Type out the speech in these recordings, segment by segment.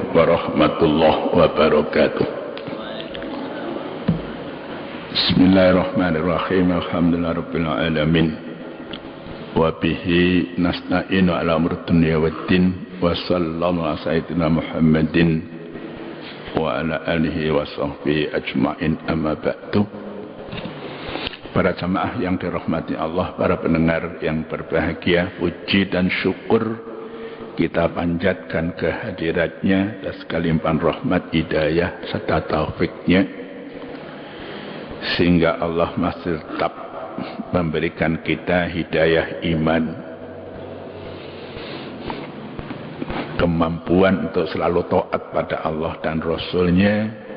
warahmatullahi wabarakatuh. Bismillahirrahmanirrahim. Alhamdulillahirabbil alamin. Wa bihi nasta'inu ala umuri dunya waddin. Wa sallallahu ala sayyidina Muhammadin wa ala alihi wa sahbihi ajma'in, amma ba'du. Para jamaah yang dirahmati Allah, para pendengar yang berbahagia, puji dan syukur kita panjatkan kehadiratnya atas kelimpahan rahmat, hidayah serta taufiknya, sehingga Allah masih tetap memberikan kita hidayah iman, kemampuan untuk selalu taat pada Allah dan Rasul-Nya.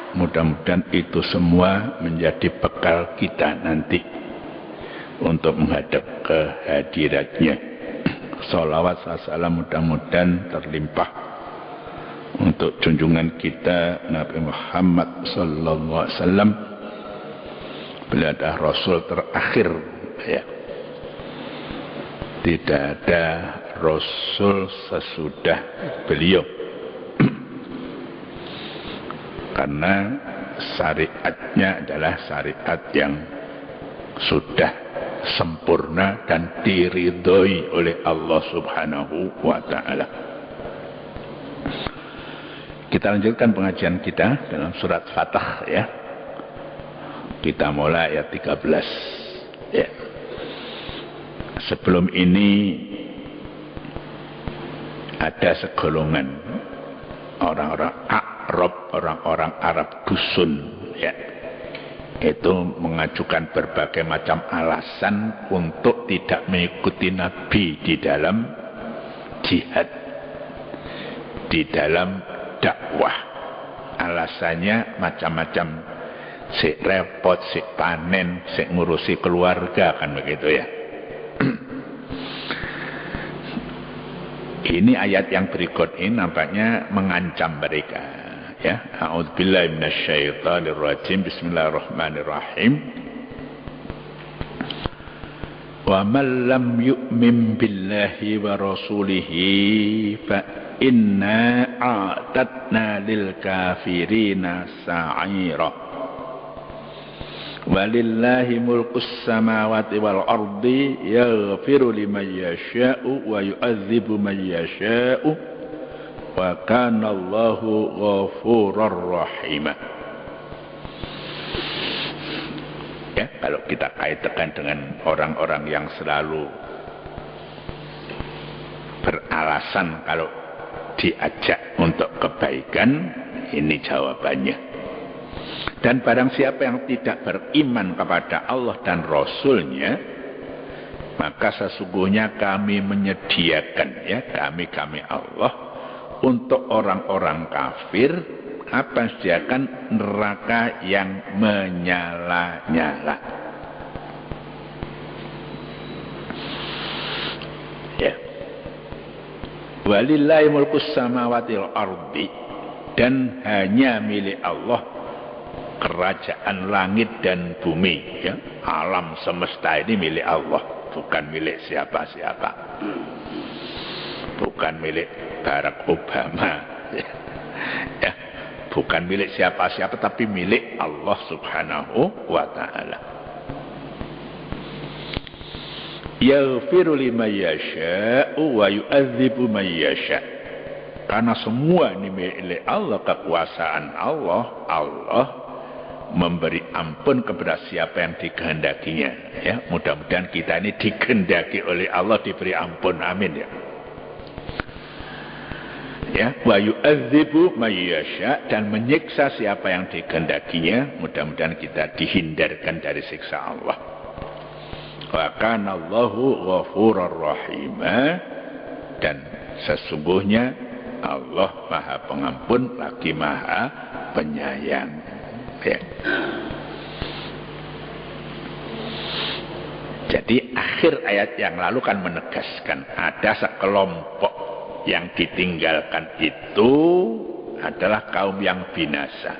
Mudah-mudahan itu semua menjadi bekal kita nanti untuk menghadap kehadiratnya. Salawat salam mudah-mudahan terlimpah untuk junjungan kita Nabi Muhammad sallallahu alaihi wasallam. Beliau adalah Rasul terakhir, ya. Tidak ada Rasul sesudah beliau. Karena syariatnya adalah syariat yang sudah sempurna dan diridhoi oleh Allah Subhanahu wa ta'ala. Kita lanjutkan pengajian kita dalam surat Fatah, ya. Kita mulai ayat 13, ya. Sebelum ini ada segolongan orang-orang Arab, orang-orang Arab dusun, ya, itu mengajukan berbagai macam alasan untuk tidak mengikuti Nabi di dalam jihad, di dalam dakwah. Alasannya macam-macam, sik repot, sik panen, sik ngurusi keluarga, kan begitu, ya. Ini ayat yang berikut ini nampaknya mengancam mereka, ya. A'udzubillahi minasyaitonirrajim. Bismillahirrahmanirrahim. Wa man lam yu'min billahi wa rasulihi fa inna a'tadna lil kafirina sa'ira. Walillahi mulkus samawati wal ardi yaghfiru liman yasha'u wa yu'adzibu man yasha'u wa kana Allahu ghafurur rahim. Ya, kalau kita kaitkan dengan orang-orang yang selalu beralasan kalau diajak untuk kebaikan, ini jawabannya. Dan barang siapa yang tidak beriman kepada Allah dan Rasul-Nya, maka sesungguhnya kami menyediakan, ya, kami Allah, untuk orang-orang kafir, apa, sediakan neraka yang menyala-nyala. Ya. Walillahi mulkus samawati wal ardi, dan hanya milik Allah kerajaan langit dan bumi, ya. Alam semesta ini milik Allah, bukan milik siapa-siapa, bukan milik Barack Obama, ya. Bukan milik siapa-siapa, tapi milik Allah Subhanahu wa ta'ala. Yaghfiru liman yasha'u wa yu'adzibu man yasha'. Karena semua ini milik Allah, kekuasaan Allah, Allah memberi ampun kepada siapa yang dikehendakinya, ya. Mudah-mudahan kita ini dikehendaki oleh Allah diberi ampun, amin, ya. Ya, wa yu'adzibu may yasha', dan menyiksa siapa yang dikehendakinya. Mudah-mudahan kita dihindarkan dari siksa Allah. Wa kana Allahu ghafurur rahim, dan sesungguhnya Allah Maha Pengampun lagi Maha Penyayang. Ya. Jadi akhir ayat yang lalu kan menegaskan ada sekelompok yang ditinggalkan itu adalah kaum yang binasa.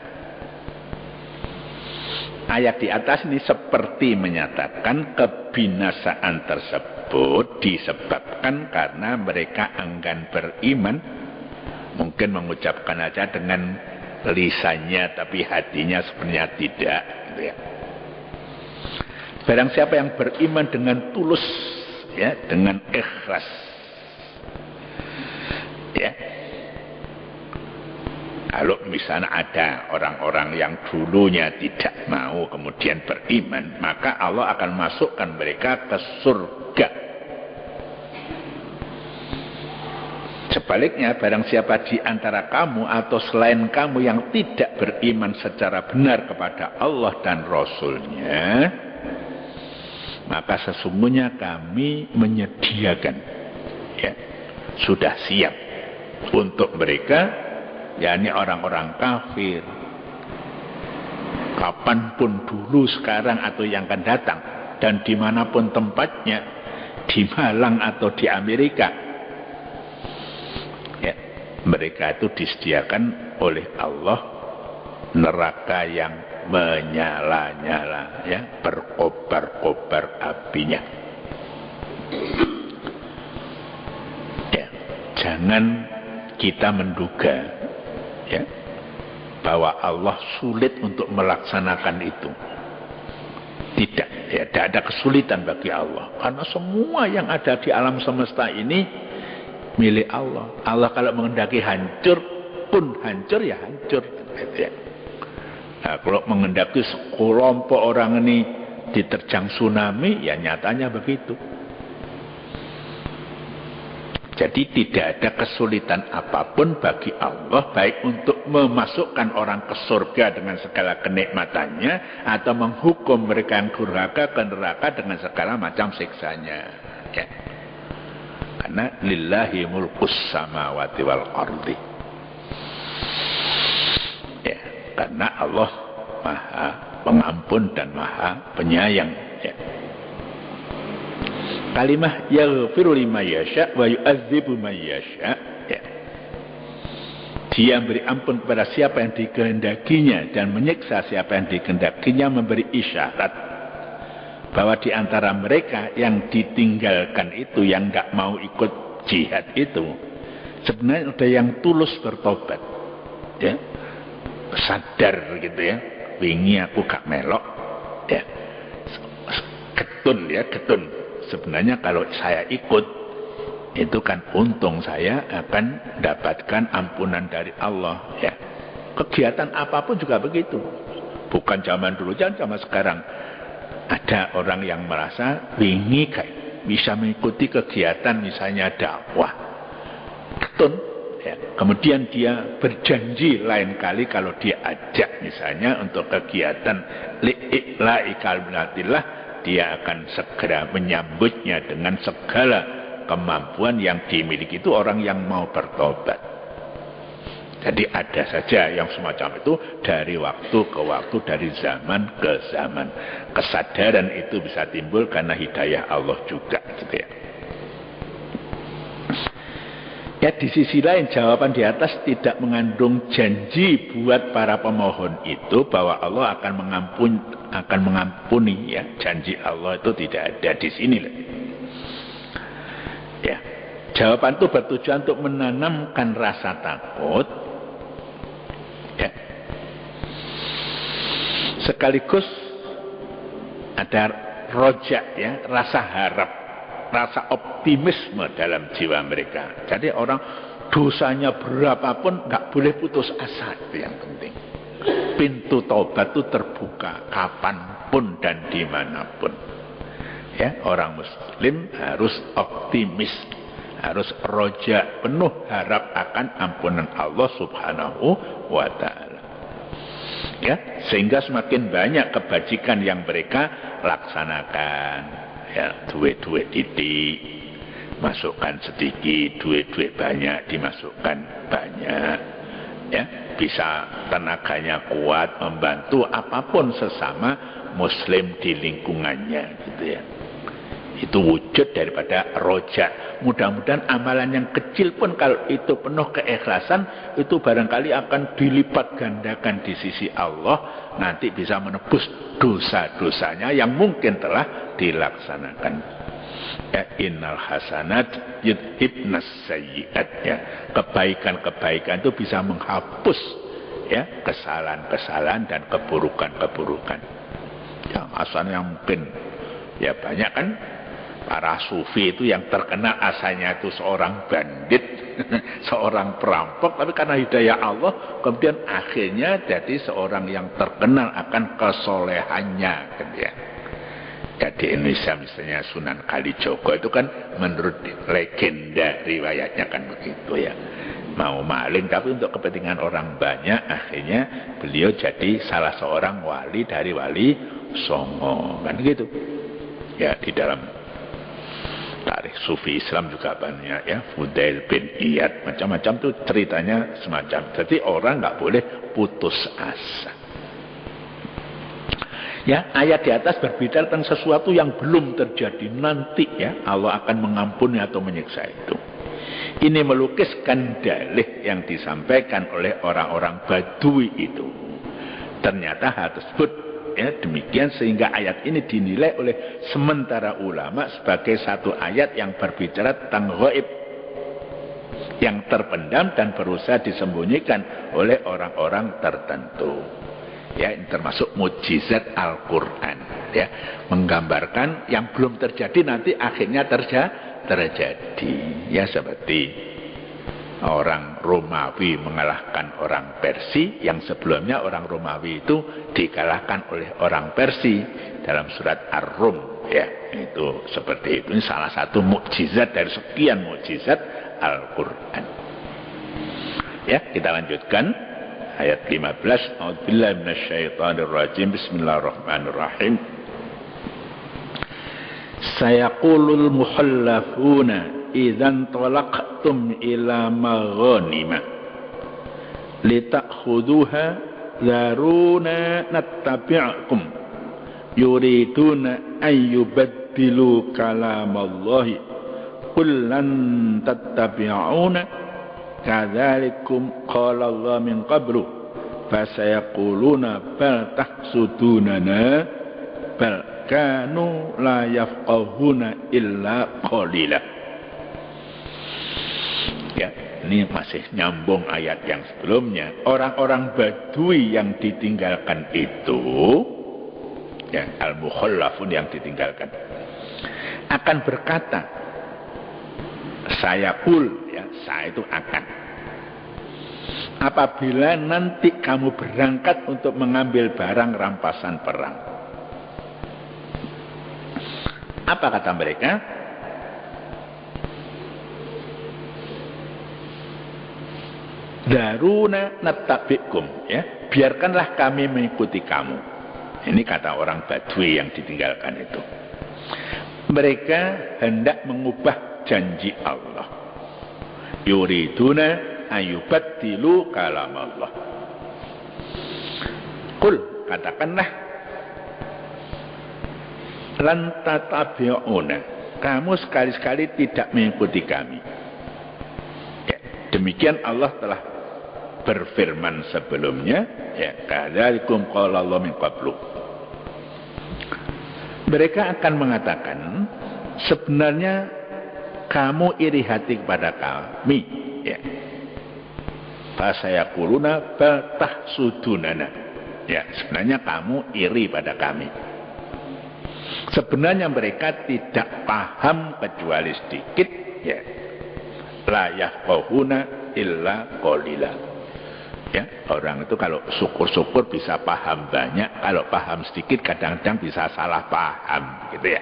Ayat di atas ini seperti menyatakan kebinasaan tersebut disebabkan karena mereka enggan beriman, Mungkin mengucapkan aja dengan lisannya tapi hatinya sebenarnya tidak, gitu ya. Barang siapa yang beriman dengan tulus, ya, dengan ikhlas, ya. Kalau misalnya ada orang-orang yang dulunya tidak mau kemudian beriman, maka Allah akan masukkan mereka ke surga. Sebaliknya, barang siapa di antara kamu atau selain kamu yang tidak beriman secara benar kepada Allah dan Rasul-Nya, maka sesungguhnya kami menyediakan, ya, sudah siap untuk mereka, yakni orang-orang kafir, kapanpun dulu, sekarang atau yang akan datang, dan dimanapun tempatnya, di Malang atau di Amerika, ya, mereka itu disediakan oleh Allah neraka yang menyala-nyala, ya, berkobar-kobar apinya. Ya, jangan kita menduga, ya, bahwa Allah sulit untuk melaksanakan itu. Tidak, ya, tidak ada kesulitan bagi Allah, karena semua yang ada di alam semesta ini milik Allah. Allah kalau menghendaki hancur pun hancur, ya hancur, gitu ya. Nah, kalau menghendaki sekelompok orang ini diterjang tsunami, ya nyatanya begitu. Jadi tidak ada kesulitan apapun bagi Allah, baik untuk memasukkan orang ke surga dengan segala kenikmatannya, atau menghukum mereka yang durhaka ke neraka dengan segala macam siksanya, ya. Karena lillahi mulkus samawati wal ardi, ya, karena Allah Maha Pengampun dan Maha Penyayang, ya. Kalimah yaghfiru liman yasha wa yu'adzibu man yasha, ya. Dia beri ampun kepada siapa yang dikehendakinya dan menyiksa siapa yang dikehendakinya, memberi isyarat bahwa di antara mereka yang ditinggalkan itu, yang tidak mau ikut jihad itu, sebenarnya ada yang tulus bertobat, ya, sadar gitu ya, wingi aku gak melok, ya, getun, ya, getun. Sebenarnya kalau saya ikut, itu kan untung saya akan mendapatkan ampunan dari Allah, ya. Kegiatan apapun juga begitu. Bukan zaman dulu, jangan zaman sekarang. Ada orang yang merasa wingi kayak bisa mengikuti kegiatan misalnya dakwah, ketun, ya. Kemudian dia berjanji lain kali kalau dia ajak misalnya untuk kegiatan li'i'la'i kalimatillah, dia akan segera menyambutnya dengan segala kemampuan yang dimiliki itu orang yang mau bertobat. Jadi ada saja yang semacam itu dari waktu ke waktu, dari zaman ke zaman. Kesadaran itu bisa timbul karena hidayah Allah juga, gitu ya. Ya, di sisi lain jawaban di atas tidak mengandung janji buat para pemohon itu bahwa Allah akan mengampuni, ya. Janji Allah itu tidak ada di sini. Ya. Jawaban itu bertujuan untuk menanamkan rasa takut, ya. Sekaligus ada rojak, ya, rasa harap, rasa optimisme dalam jiwa mereka. Jadi orang dosanya berapapun nggak boleh putus asa, itu yang penting. Pintu taubat itu terbuka kapanpun dan dimanapun. Ya, orang Muslim harus optimis, harus roja, penuh harap akan ampunan Allah Subhanahu wa Ta'ala. Ya, sehingga semakin banyak kebajikan yang mereka laksanakan. Ya, duit-duit titik masukkan sedikit, duit-duit banyak dimasukkan banyak, ya, bisa tenaganya kuat membantu apapun sesama muslim di lingkungannya, gitu ya. Itu wujud daripada roja. Mudah-mudahan amalan yang kecil pun kalau itu penuh keikhlasan, itu barangkali akan dilipat gandakan di sisi Allah. Nanti bisa menebus dosa-dosanya yang mungkin telah dilaksanakan. Ya, innal hasanat yudhibnas sayyi'at, ya. Kebaikan-kebaikan itu bisa menghapus, ya, kesalahan-kesalahan dan keburukan-keburukan. Ya, asalnya mungkin ya banyak kan para sufi itu yang terkenal asalnya itu seorang bandit, seorang perampok, tapi karena hidayah Allah kemudian akhirnya jadi seorang yang terkenal akan kesolehannya, gitu ya. Ya, di Indonesia misalnya Sunan Kalijogo itu kan menurut legenda riwayatnya kan begitu ya, mau maling tapi untuk kepentingan orang banyak, akhirnya beliau jadi salah seorang wali dari wali Songo, kan gitu ya. Di dalam tarikh sufi Islam juga banyak ya, Fudail bin Iyad, macam-macam tuh ceritanya semacam. Jadi orang nggak boleh putus asa. Ya, ayat di atas berbicara tentang sesuatu yang belum terjadi, nanti ya Allah akan mengampuni atau menyiksa itu. Ini melukiskan dalih yang disampaikan oleh orang-orang Badui itu. Ternyata hal tersebut ya demikian, sehingga ayat ini dinilai oleh sementara ulama sebagai satu ayat yang berbicara tentang ghaib, yang terpendam dan berusaha disembunyikan oleh orang-orang tertentu. Ya, ini termasuk mukjizat Al-Quran, ya, menggambarkan yang belum terjadi nanti akhirnya terjadi. Ya, seperti orang Romawi mengalahkan orang Persia, yang sebelumnya orang Romawi itu dikalahkan oleh orang Persia dalam surat Ar-Rum. Ya, itu seperti itu. Ini salah satu mukjizat dari sekian mukjizat Al-Quran. Ya, kita lanjutkan. Ayat 15, A'udzubillahi minasyaitonirrajim, bismillahirrahmanirrahim. Sayaqulul mukhallafuna idzan talaqtum ila maghanima litakhuduha zaruna nattabi'akum yuriduna an yubaddilu kalamallahi qul lan tattabi'una kadzalikum qala Allah min qablu fasayaquluna bal tahsudunana bal kanu la yafqahuna illa qalila. Ya, ini masih nyambung ayat yang sebelumnya. Orang-orang Badui yang ditinggalkan itu, ya, al-mukhallafun yang ditinggalkan, akan berkata, saya kul, ya, saya itu akan. Apabila nanti kamu berangkat untuk mengambil barang rampasan perang, apa kata mereka? Daruna nattabi'kum, ya, biarkanlah kami mengikuti kamu. Ini kata orang Badui yang ditinggalkan itu. Mereka hendak mengubah janji Allah. Yuriduna ayubaddilu kalam Allah. Qul, katakanlah, lan tatabi'una, kamu sekali-sekali tidak mengikuti kami. Ya, demikian Allah telah berfirman sebelumnya, ya, kadzalikum qala Allah min qablu. Mereka akan mengatakan, sebenarnya kamu iri hati kepada kami, ya. Fasayaquluna bal tahsudunana. Ya, sebenarnya kamu iri pada kami. Sebenarnya mereka tidak paham kecuali sedikit, ya. La yafqahuna illa qalila. Ya, orang itu kalau syukur-syukur bisa paham banyak, kalau paham sedikit kadang-kadang bisa salah paham, gitu ya.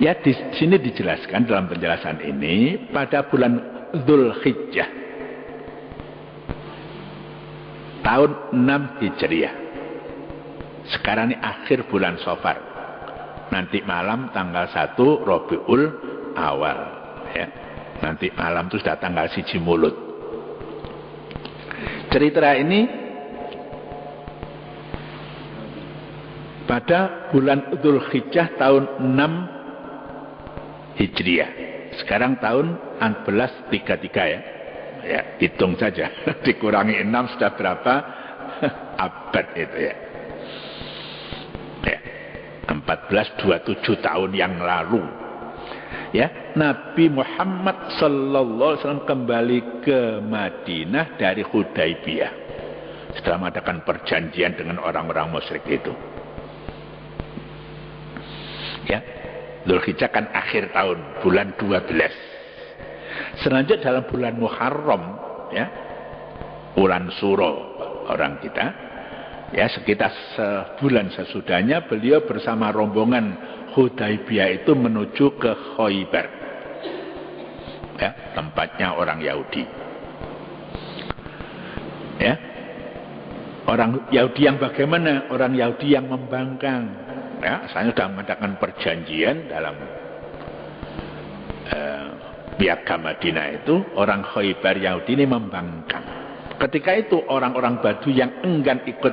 Ya, di sini dijelaskan dalam penjelasan ini pada bulan Dzulhijjah tahun 6 Hijriah. Sekarang ini akhir bulan Safar. Nanti malam tanggal 1 Rabiul Awal, ya. Nanti malam itu sudah tanggal 1 Mulut. Cerita ini pada bulan Dzulhijjah tahun 6 Hijriah. Sekarang tahun 1433 ya. Ya, hitung saja. Dikurangi 6 sudah berapa abad itu ya. Ya. 1427 tahun yang lalu. Ya, Nabi Muhammad sallallahu alaihi wasallam kembali ke Madinah dari Hudaybiyah. Setelah mengadakan perjanjian dengan orang-orang musyrik itu. Ya. Dzulhijjah kan akhir tahun, bulan 12. Selanjutnya dalam bulan Muharram, ya, bulan Suro orang kita, ya sekitar sebulan sesudahnya beliau bersama rombongan Hudaybiyah itu menuju ke Khaybar, ya, tempatnya orang Yahudi. Ya, orang Yahudi yang bagaimana? Orang Yahudi yang membangkang. Ya, saya sudah mengadakan perjanjian dalam Piagam Madinah itu, orang Khaybar Yahudi ini membangkang. Ketika itu orang-orang Badu yang enggan ikut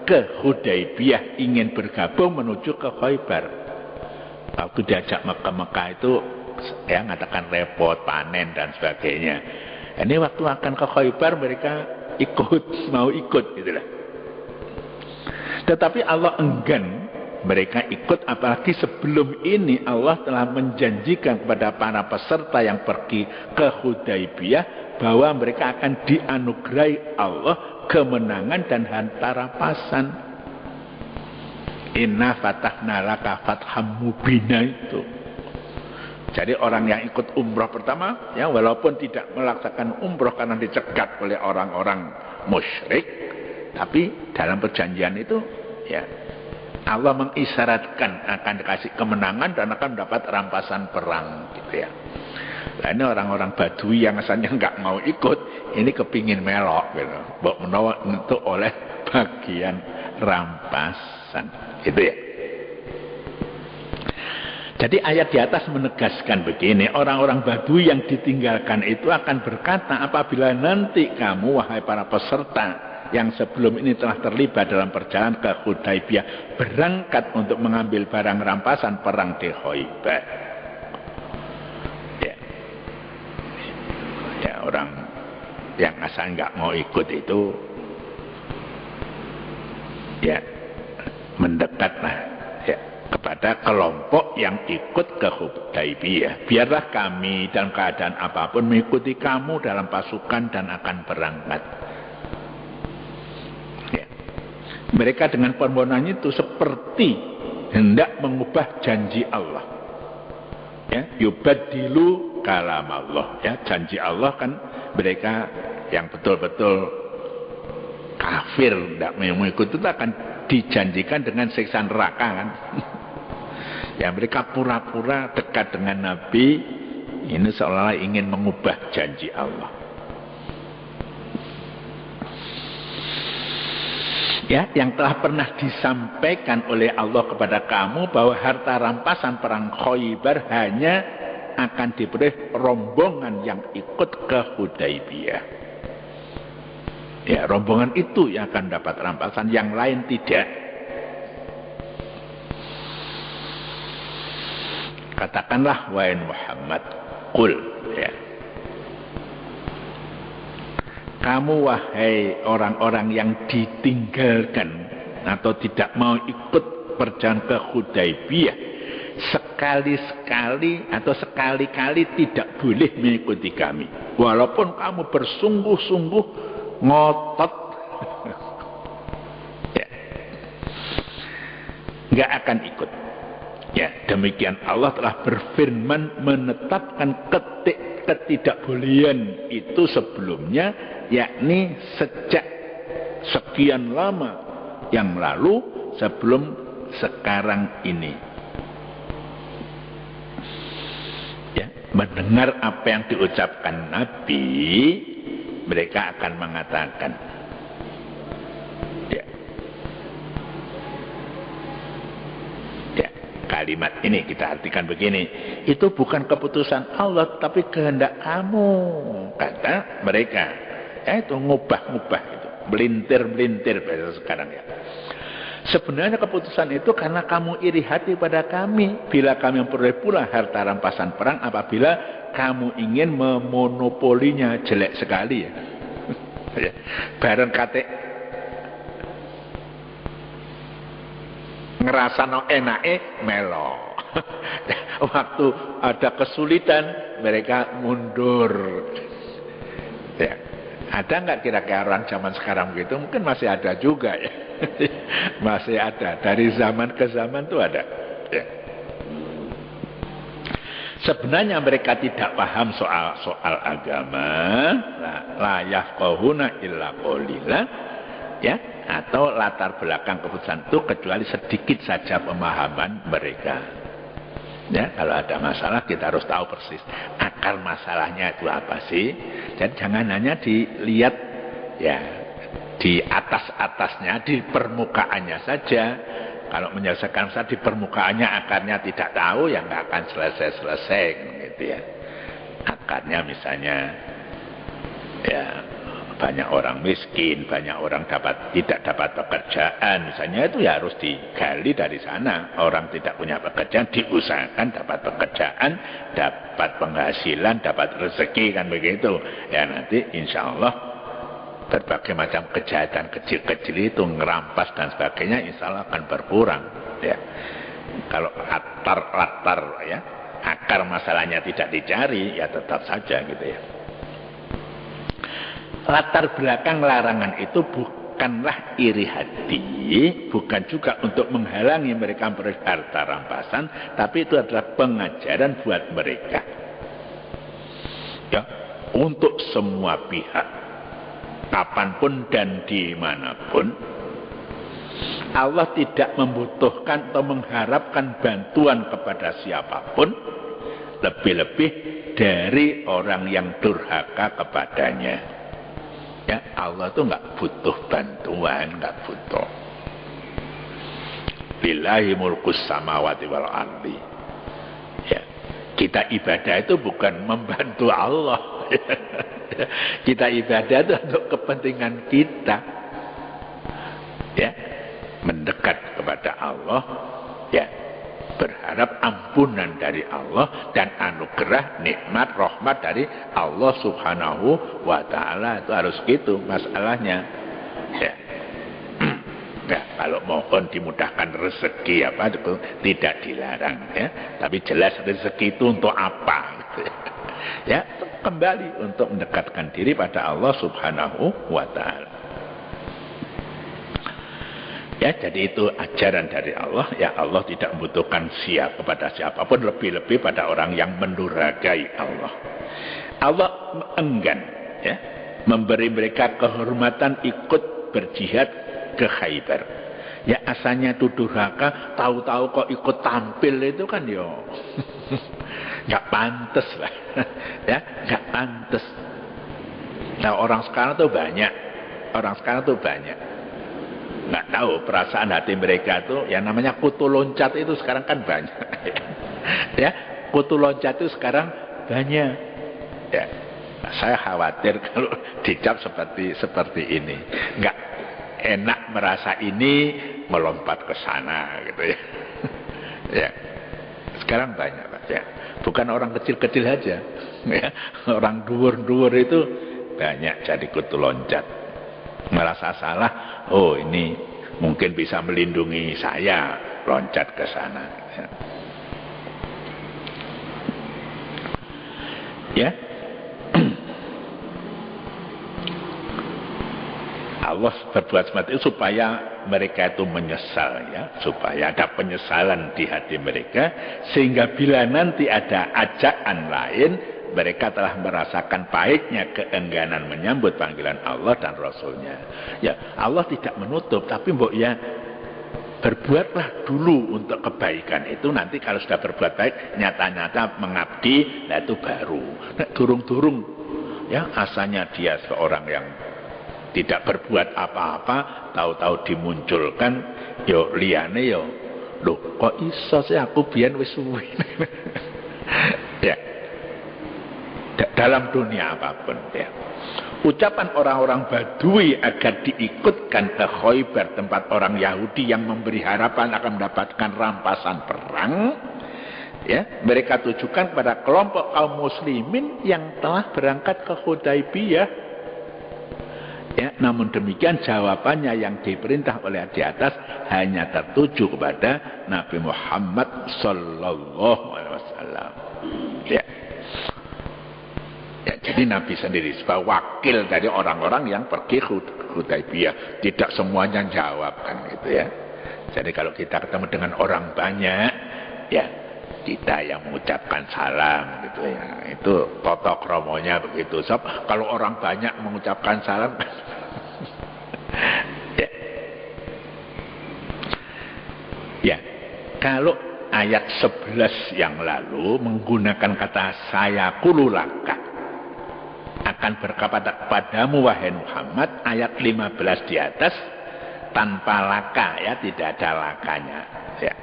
ke Hudaybiyah ingin bergabung menuju ke Khaybar. Waktu diajak Mekah itu ya mengatakan repot, panen dan sebagainya. Ini waktu akan ke Khaybar mereka mau ikut gitulah. Tetapi Allah enggan mereka ikut, apalagi sebelum ini Allah telah menjanjikan kepada para peserta yang pergi ke Hudaybiyah bahwa mereka akan dianugerahi Allah kemenangan dan harta rampasan. Inna fatahna laka fatham mubina itu. Jadi orang yang ikut umroh pertama, ya walaupun tidak melaksanakan umroh karena dicegat oleh orang-orang musyrik, tapi dalam perjanjian itu, ya Allah mengisyaratkan akan dikasih kemenangan dan akan mendapat rampasan perang gitu ya. Nah, ini orang-orang Badui yang asalnya nggak mau ikut, ini kepingin melok gitu. Menolak untuk oleh bagian rampasan gitu ya. Jadi ayat di atas menegaskan begini, orang-orang Badui yang ditinggalkan itu akan berkata, apabila nanti kamu wahai para peserta yang sebelum ini telah terlibat dalam perjalanan ke Hudaybiyah berangkat untuk mengambil barang rampasan perang di Khaybar. Ya, orang yang asal nggak mau ikut itu, ya mendekatlah ya kepada kelompok yang ikut ke Hudaybiyah. Biarlah kami dalam keadaan apapun mengikuti kamu dalam pasukan dan akan berangkat. Mereka dengan permohonannya itu seperti hendak mengubah janji Allah. Ya, yubaddilu kalam Allah. Ya, janji Allah kan mereka yang betul-betul kafir tidak mengikuti itu akan dijanjikan dengan siksa neraka kan. Ya, mereka pura-pura dekat dengan Nabi, ini seolah-olah ingin mengubah janji Allah. Ya, yang telah pernah disampaikan oleh Allah kepada kamu bahwa harta rampasan perang Khaybar hanya akan diberi rombongan yang ikut ke Hudaybiyah. Ya, rombongan itu yang akan dapat rampasan, yang lain tidak. Katakanlah wahai Muhammad, qul ya. Kamu wahai orang-orang yang ditinggalkan atau tidak mau ikut perjalanan ke Hudaybiyah, sekali-sekali atau sekali-kali tidak boleh mengikuti kami. Walaupun kamu bersungguh-sungguh ngotot, ya, nggak akan ikut. Ya, demikian Allah telah berfirman menetapkan ketidakbolehan itu sebelumnya, yakni sejak sekian lama yang lalu sebelum sekarang ini. Ya, mendengar apa yang diucapkan Nabi, mereka akan mengatakan, kalimat ini kita artikan begini, itu bukan keputusan Allah tapi kehendak kamu, kata mereka. Itu ngubah-ngubah itu, melintir-melintir bahasa sekarang ya. Sebenarnya keputusan itu karena kamu iri hati pada kami. Bila kami memperoleh pula harta rampasan perang, apabila kamu ingin memonopolinya, jelek sekali ya. Bareng kate ngerasano enake melo. Waktu ada kesulitan mereka mundur. Ya. Ada nggak kira-kira orang zaman sekarang begitu? Mungkin masih ada juga ya. Masih ada. Dari zaman ke zaman itu ada. Ya. Sebenarnya mereka tidak paham soal agama. La yafqahuna illa qalila. Ya. Atau latar belakang keputusan itu kecuali sedikit saja pemahaman mereka. Ya, kalau ada masalah kita harus tahu persis akar masalahnya itu apa sih. Dan jangan hanya dilihat ya di atas-atasnya, di permukaannya saja. Kalau menyelesaikan masalah di permukaannya, akarnya tidak tahu, ya nggak akan selesai-selesai gitu ya. Akarnya misalnya ya banyak orang miskin, banyak orang tidak dapat pekerjaan, misalnya itu ya harus digali dari sana. Orang tidak punya pekerjaan, diusahakan dapat pekerjaan, dapat penghasilan, dapat rezeki, kan begitu. Ya nanti insya Allah berbagai macam kejahatan kecil-kecil itu, ngerampas dan sebagainya, insya Allah akan berkurang. Ya. Kalau latar ya, akar masalahnya tidak dicari, ya tetap saja gitu ya. Latar belakang larangan itu bukanlah iri hati, bukan juga untuk menghalangi mereka memperoleh harta rampasan, tapi itu adalah pengajaran buat mereka. Ya, untuk semua pihak, kapanpun dan dimanapun, Allah tidak membutuhkan atau mengharapkan bantuan kepada siapapun, lebih-lebih dari orang yang durhaka kepadanya. Ya, Allah itu nggak butuh bantuan, nggak butuh. Lillahi mulkus samawati wal ardi. Ya, kita ibadah itu bukan membantu Allah. Kita ibadah itu untuk kepentingan kita. Ya, mendekat kepada Allah. Ya, berharap ampunan dari Allah dan anugerah, nikmat, rahmat dari Allah subhanahu wa ta'ala. Itu harus gitu masalahnya. Ya. Ya, kalau mohon dimudahkan rezeki apa itu tidak dilarang ya. Tapi jelas rezeki itu untuk apa gitu ya. Ya, kembali untuk mendekatkan diri pada Allah subhanahu wa ta'ala. Ya, jadi itu ajaran dari Allah. Ya, Allah tidak membutuhkan kepada siapapun, lebih-lebih pada orang yang mendurhakai Allah. Allah enggan ya, memberi mereka kehormatan ikut berjihad ke Khaybar. Ya, asalnya itu durhaka, tahu-tahu kok ikut tampil itu kan ya nggak pantas lah. Ya, nggak pantas. Nah, orang sekarang tuh banyak. Nggak tahu perasaan hati mereka itu, yang namanya kutu loncat itu sekarang kan banyak. Ya, kutu loncat itu sekarang banyak. Ya, saya khawatir kalau dicap seperti ini, nggak enak merasa ini melompat ke sana gitu ya. Ya, sekarang banyak Pak. Ya, bukan orang kecil-kecil aja. Ya, orang duur-duur itu banyak jadi kutu loncat. Merasa salah, oh ini mungkin bisa melindungi saya, loncat ke sana. Ya, Allah berbuat seperti itu supaya mereka itu menyesal ya, supaya ada penyesalan di hati mereka, sehingga bila nanti ada ajakan lain, mereka telah merasakan pahitnya keengganan menyambut panggilan Allah dan Rasulnya. Ya, Allah tidak menutup, tapi mbok ya berbuatlah dulu untuk kebaikan itu. Nanti kalau sudah berbuat baik, nyata-nyata mengabdi, nah itu baru. Nah, durung-durung, ya asalnya dia seorang yang tidak berbuat apa-apa, tahu-tahu dimunculkan, yo liyane yo, loh kok iso sih aku biyen wis suwe. Ya. Dalam dunia apapun ya. Ucapan orang-orang Badui agar diikutkan ke Khaybar, tempat orang Yahudi yang memberi harapan akan mendapatkan rampasan perang, ya, mereka tujukan pada kelompok kaum muslimin yang telah berangkat ke Hudaybiyah. Ya, namun demikian jawabannya yang diperintah oleh di atas hanya tertuju kepada Nabi Muhammad sallallahu alaihi wasallam. Ya. Ya, jadi Nabi sendiri sebagai wakil dari orang-orang yang pergi ke Hudaybiyah, tidak semuanya jawab kan gitu ya. Jadi kalau kita ketemu dengan orang banyak, ya kita yang mengucapkan salam gitu ya. Itu toto kromonya begitu. Sob, kalau orang banyak mengucapkan salam ya. Ya, kalau ayat 11 yang lalu menggunakan kata saya kululaka, akan berkata kepadamu wahai Muhammad, ayat 15 di atas tanpa laka, ya, tidak ada lakanya, ya.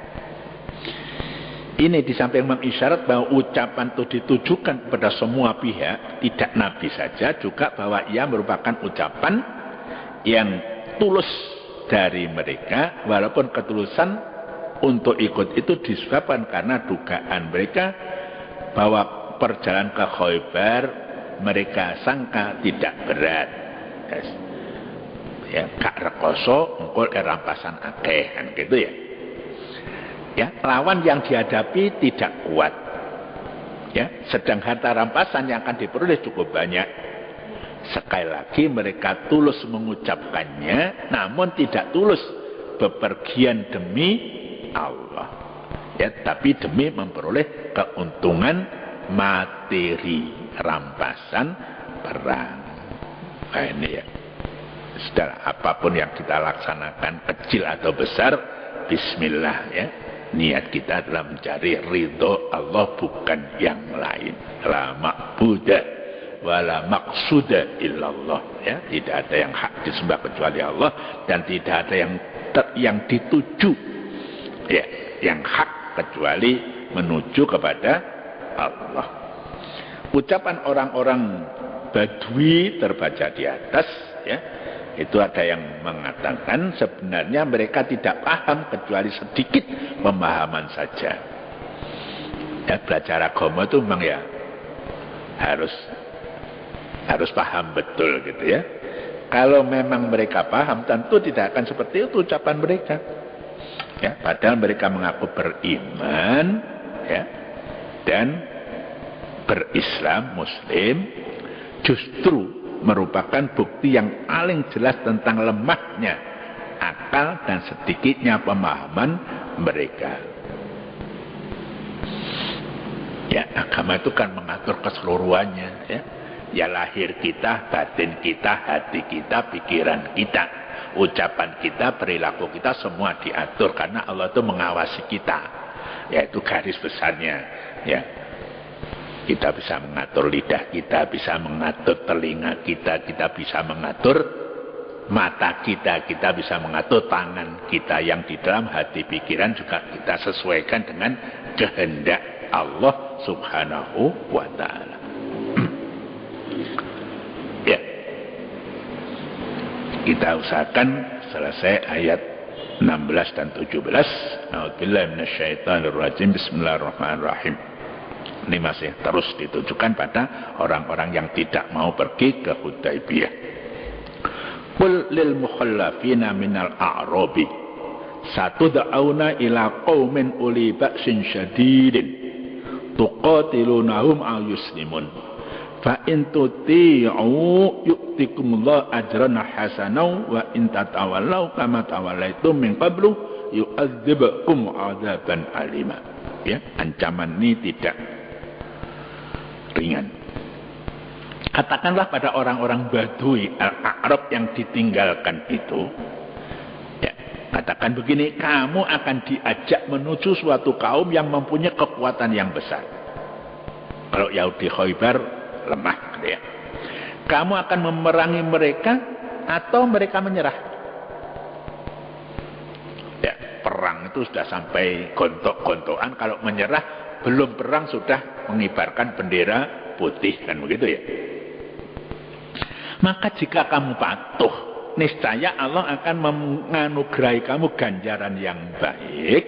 Ini di samping mengisyarat bahwa ucapan itu ditujukan kepada semua pihak, tidak Nabi saja, juga bahwa ia merupakan ucapan yang tulus dari mereka, walaupun ketulusan untuk ikut itu disebabkan karena dugaan mereka bahwa perjalanan ke Khaybar mereka sangka tidak berat. Ya, gak rekoso, engkol rampasan akeh kan gitu ya. Ya, lawan yang dihadapi tidak kuat. Ya, sedang harta rampasan yang akan diperoleh cukup banyak. Sekali lagi mereka tulus mengucapkannya, namun tidak tulus bepergian demi Allah. Ya, tapi demi memperoleh keuntungan materi rampasan perang. Nah, ini ya. Sudah, apapun yang kita laksanakan, kecil atau besar, bismillah ya. Niat kita adalah mencari ridho Allah, bukan yang lain. La ma'budah wa la maqsuda illallah, ya. Tidak ada yang hak disembah kecuali Allah, dan tidak ada yang dituju, ya, yang hak kecuali menuju kepada Allah. Ucapan orang-orang Badui terbaca di atas, ya. Itu ada yang mengatakan sebenarnya mereka tidak paham kecuali sedikit pemahaman saja. Ya, belajar agama itu memang ya harus paham betul gitu ya. Kalau memang mereka paham, tentu tidak akan seperti itu ucapan mereka. Ya, padahal mereka mengaku beriman, ya, dan berislam, muslim, justru merupakan bukti yang paling jelas tentang lemahnya akal dan sedikitnya pemahaman mereka. Ya, agama itu kan mengatur keseluruhannya, ya. Ya, lahir kita, batin kita, hati kita, pikiran kita, ucapan kita, perilaku kita, semua diatur karena Allah itu mengawasi kita. Ya, itu garis besarnya, ya. Kita bisa mengatur lidah kita, bisa mengatur telinga kita, kita bisa mengatur mata kita, kita bisa mengatur tangan kita, yang di dalam hati pikiran juga kita sesuaikan dengan kehendak Allah Subhanahu wa ta'ala. Ya, kita usahakan selesai ayat 16 dan 17. A'udzubillahi minasyaitonirrajim. Bismillahirrahmanirrahim. Ini masih terus ditujukan pada orang-orang yang tidak mau pergi ke Hudaybiyah. Qul lil mukhallafina minal a'rabi satud'auna ila qaumin uli ba'sin syadidin tuqatilunahum aw yuslimun fa in tuti'u yu'tikumullahu ajran hasanan wa in tatawallaw kama tawallaitum min qablu yu'adzibukum 'adzaban alima. Ya, ancaman ini tidak ringan. Katakanlah pada orang-orang Badui Al-A'rab yang ditinggalkan itu, ya, katakan begini, kamu akan diajak menuju suatu kaum yang mempunyai kekuatan yang besar. Kalau Yahudi Khaybar lemah, ya. Kamu akan memerangi mereka atau mereka menyerah? Ya, perang itu sudah sampai gontok-gontokan. Kalau menyerah, belum perang sudah mengibarkan bendera putih, kan begitu ya. Maka jika kamu patuh, niscaya Allah akan menganugerahi kamu ganjaran yang baik,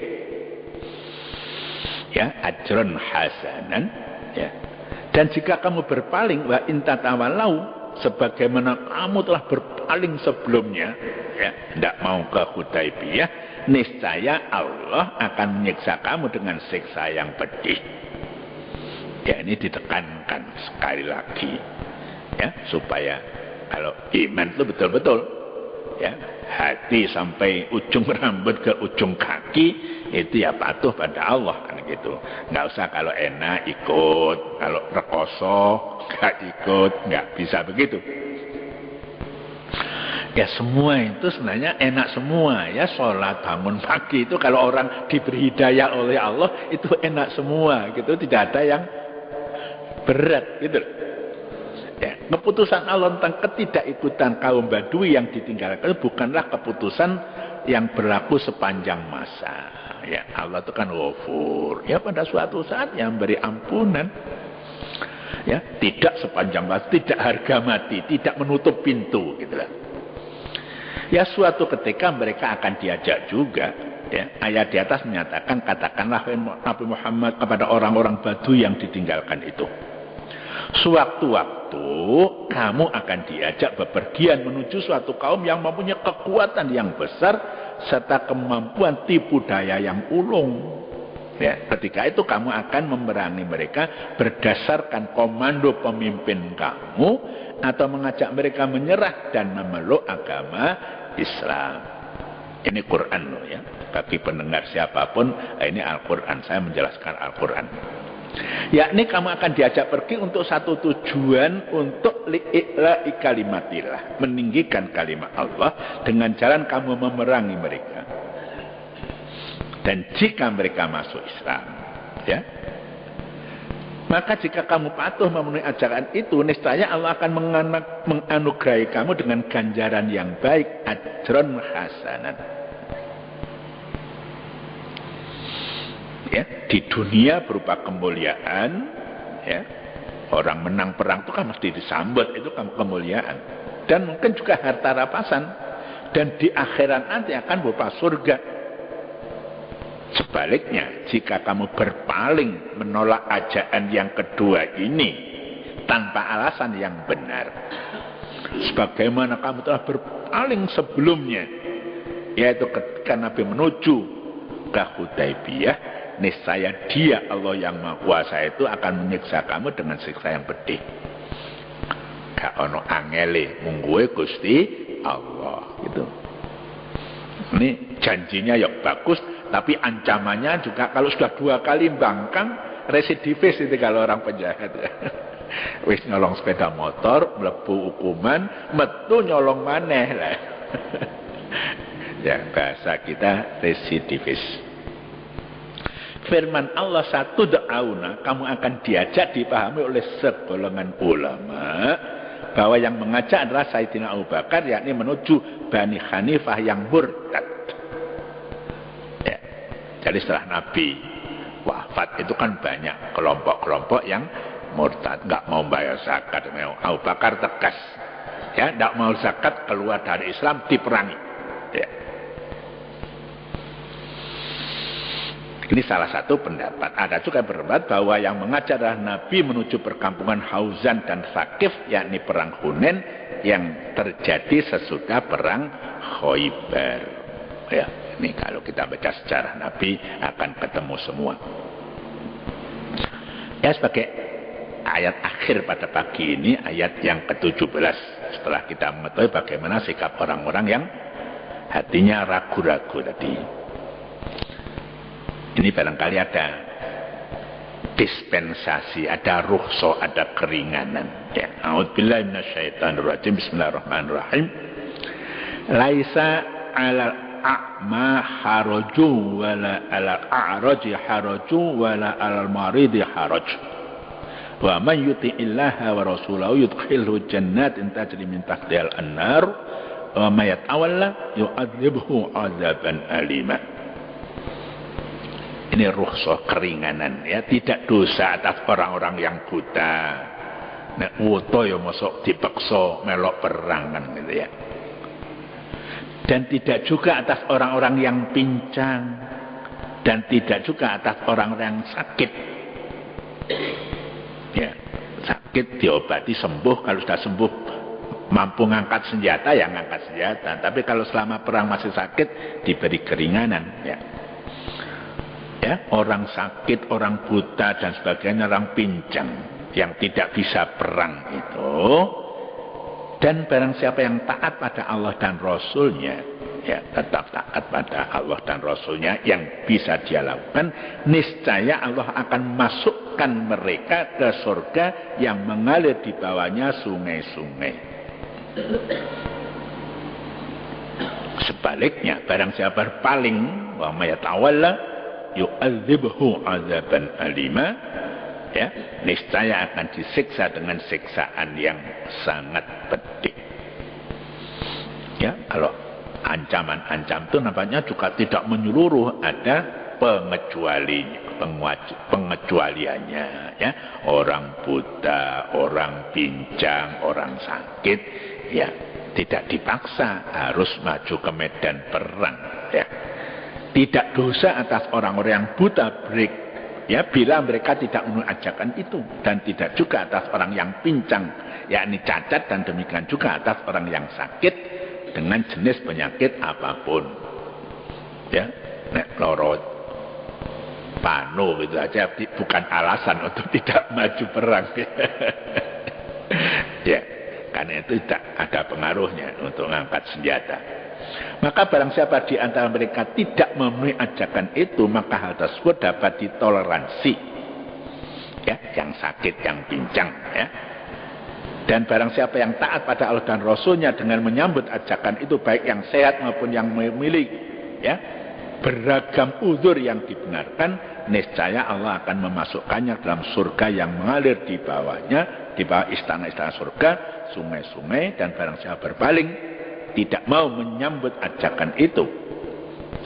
ya, ajron hasanan, ya. Dan jika kamu berpaling, wa intatawalau, sebagaimana kamu telah berpaling sebelumnya, ya, tidak mau ke Hudaybiyah, niscaya Allah akan menyiksa kamu dengan siksa yang pedih. Ya, ini ditekankan sekali lagi, ya, supaya kalau iman itu betul-betul, ya, hati sampai ujung rambut ke ujung kaki itu ya patuh pada Allah, kan gitu. Nggak usah kalau enak ikut, kalau rekoso nggak ikut, nggak bisa begitu. Ya semua itu sebenarnya enak semua, ya, sholat, bangun pagi itu kalau orang diberi hidayah oleh Allah itu enak semua gitu, tidak ada yang berat gitu. Ya, keputusan Allah tentang ketidakikutan kaum Badui yang ditinggalkan bukanlah keputusan yang berlaku sepanjang masa. Ya, Allah itu kan Ghafur. Ya, pada suatu saat yang beri ampunan. Ya, tidak sepanjang masa, tidak harga mati, tidak menutup pintu, gitu lah. Ya, suatu ketika mereka akan diajak juga. Ya, ayat di atas menyatakan, katakanlah Nabi Muhammad kepada orang-orang Badui yang ditinggalkan itu. Sewaktu-waktu kamu akan diajak bepergian menuju suatu kaum yang mempunyai kekuatan yang besar serta kemampuan tipu daya yang ulung. Ya, ketika itu kamu akan memerangi mereka berdasarkan komando pemimpin kamu atau mengajak mereka menyerah dan memeluk agama Islam. Ini Quran loh, ya. Bagi pendengar siapapun, ini Al-Quran. Saya menjelaskan Al-Quran. Yakni kamu akan diajak pergi untuk satu tujuan, untuk li'i'la'i kalimatillah, meninggikan kalimat Allah dengan jalan kamu memerangi mereka. Dan jika mereka masuk Islam, ya, maka jika kamu patuh memenuhi ajaran itu, niscaya Allah akan menganugerahi kamu dengan ganjaran yang baik, ajron hasanan. Ya, di dunia berupa kemuliaan, ya, orang menang perang itu kan mesti disambut, itu kemuliaan, dan mungkin juga harta rampasan, dan di akhirat nanti akan berupa surga. Sebaliknya, jika kamu berpaling menolak ajakan yang kedua ini tanpa alasan yang benar, sebagaimana kamu telah berpaling sebelumnya, yaitu ketika Nabi menuju ke Hudaybiyah, niscaya Dia, Allah yang Maha Kuasa itu, akan menyiksa kamu dengan siksa yang pedih. Gak ono angele, mungguwe Gusti Allah gitu. Ini janjinya ya bagus, tapi ancamannya juga kalau sudah 2 kali bangkang, residivis itu kalau orang penjahat. Wis nyolong sepeda motor, mlebu hukuman, metu nyolong maneh lah. Ya, bahasa kita residivis. Firman Allah satu da'auna, kamu akan diajak, dipahami oleh segolongan ulama bahwa yang mengajak adalah Sayyidina Abu Bakar, yakni menuju Bani Hanifah yang murtad. Ya. Jadi setelah Nabi wafat itu kan banyak kelompok-kelompok yang murtad, nggak mau bayar zakat. Abu Bakar tegas, ya, nggak mau zakat, keluar dari Islam, diperangi. Ya. Ini salah satu pendapat. Ada juga pendapat bahwa yang mengajak adalah Nabi menuju perkampungan Hauzan dan Thaqif, yakni perang Hunain yang terjadi sesudah perang Khaybar. Ya, ini kalau kita baca sejarah Nabi akan ketemu semua. Ya, sebagai ayat akhir pada pagi ini, ayat yang ke-17, setelah kita mengetahui bagaimana sikap orang-orang yang hatinya ragu-ragu tadi. Ini barangkali ada dispensasi, ada rukhsah, ada keringanan. Ya, a'udzubillahi minasyaitonirrajim. Bismillahirrahmanirrahim. Laisa 'alal a'ma haraju wala 'alal a'raji haraju wala 'alal maridi haraj. Wa man yuti'illaha wa rasulahu yudkhilhu jannatin tajri min tahtihal anhar wa may yatawalla yu'adzibhu 'adzaban alima. Ini rukhsah keringanan, ya, tidak dosa atas orang-orang yang buta, nek wuto ya mosok dipaksa melok perang kan gitu ya. Dan tidak juga atas orang-orang yang pincang, dan tidak juga atas orang-orang yang sakit. Ya, sakit diobati sembuh, kalau sudah sembuh mampu ngangkat senjata ya ngangkat senjata. Tapi kalau selama perang masih sakit diberi keringanan ya. Ya, orang sakit, orang buta dan sebagainya, orang pincang yang tidak bisa perang itu. Dan barang siapa yang taat pada Allah dan Rasulnya, ya tetap taat pada Allah dan Rasulnya yang bisa dia lakukan, niscaya Allah akan masukkan mereka ke surga yang mengalir di bawahnya sungai-sungai. Sebaliknya, barang siapa berpaling, wa may yatawalla yu'adzibhu 'adzaban alima, ya, niscaya akan disiksa dengan siksaan yang sangat pedih. Ya, kalau ancaman-ancam itu nampaknya juga tidak menyeluruh, ada pengecualiannya, ya. Orang buta, orang pincang, orang sakit, ya tidak dipaksa harus maju ke medan perang, ya. Tidak dosa atas orang-orang yang buta break, ya, bila mereka tidak memenuhi ajakan itu, dan tidak juga atas orang yang pincang, yakni cacat, dan demikian juga atas orang yang sakit dengan jenis penyakit apapun. Ya, nek loro pano gitu aja bukan alasan untuk tidak maju perang. Ya, karena itu tidak ada pengaruhnya untuk mengangkat senjata. Maka barang siapa di antara mereka tidak memenuhi ajakan itu, maka hal tersebut dapat ditoleransi, ya, yang sakit, yang pincang, ya. Dan barang siapa yang taat pada Allah dan Rasulnya dengan menyambut ajakan itu, baik yang sehat maupun yang memiliki, ya, beragam uzur yang dibenarkan, niscaya Allah akan memasukkannya dalam surga yang mengalir di bawahnya, di bawah istana-istana surga, sungai-sungai. Dan barang siapa berpaling, tidak mau menyambut ajakan itu,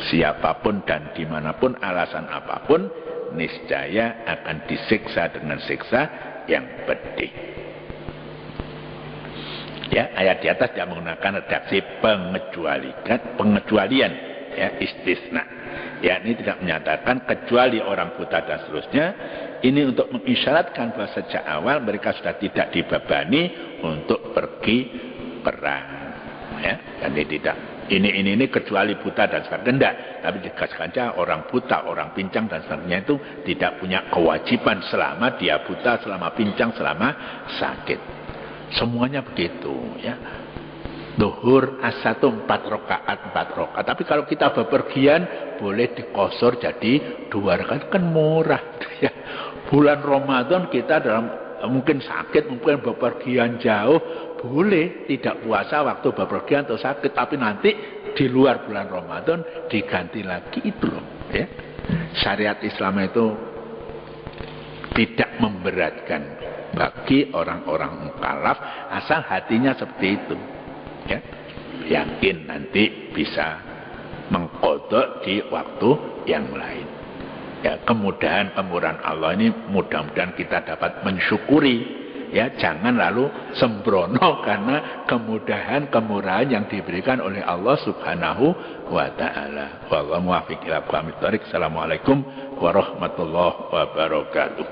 siapapun dan dimanapun, alasan apapun, niscaya akan disiksa dengan siksa yang pedih. Ya, ayat di atas tidak menggunakan redaksi pengecualian, ya, istisna. Ya, ini tidak menyatakan kecuali orang buta dan seterusnya. Ini untuk mengisyaratkan bahwa sejak awal mereka sudah tidak dibebani untuk pergi perang. Ya, dan ini kecuali buta dan sebagainya, tapi dikasihkan saja orang buta, orang pincang dan sebagainya itu tidak punya kewajiban selama dia buta, selama pincang, selama sakit. Semuanya begitu, ya. Zuhur asatu 4 rakaat. Tapi kalau kita bepergian boleh dikosor jadi 2 rakaat, kan murah, ya. Bulan Ramadan kita dalam mungkin sakit, mungkin bepergian jauh, boleh tidak puasa waktu bepergian atau sakit, tapi nanti di luar bulan Ramadan diganti lagi, itu loh, ya. Syariat Islam itu tidak memberatkan bagi orang-orang mukallaf asal hatinya seperti itu, ya. Yakin nanti bisa mengqadha di waktu yang lain. Ya, kemudahan-kemudahan Allah ini mudah-mudahan kita dapat mensyukuri, ya, jangan lalu sembrono karena kemudahan-kemurahan yang diberikan oleh Allah Subhanahu wa taala. Wallahu muwaffiq ila aqwamit thoriq. Assalamualaikum warahmatullahi wabarakatuh.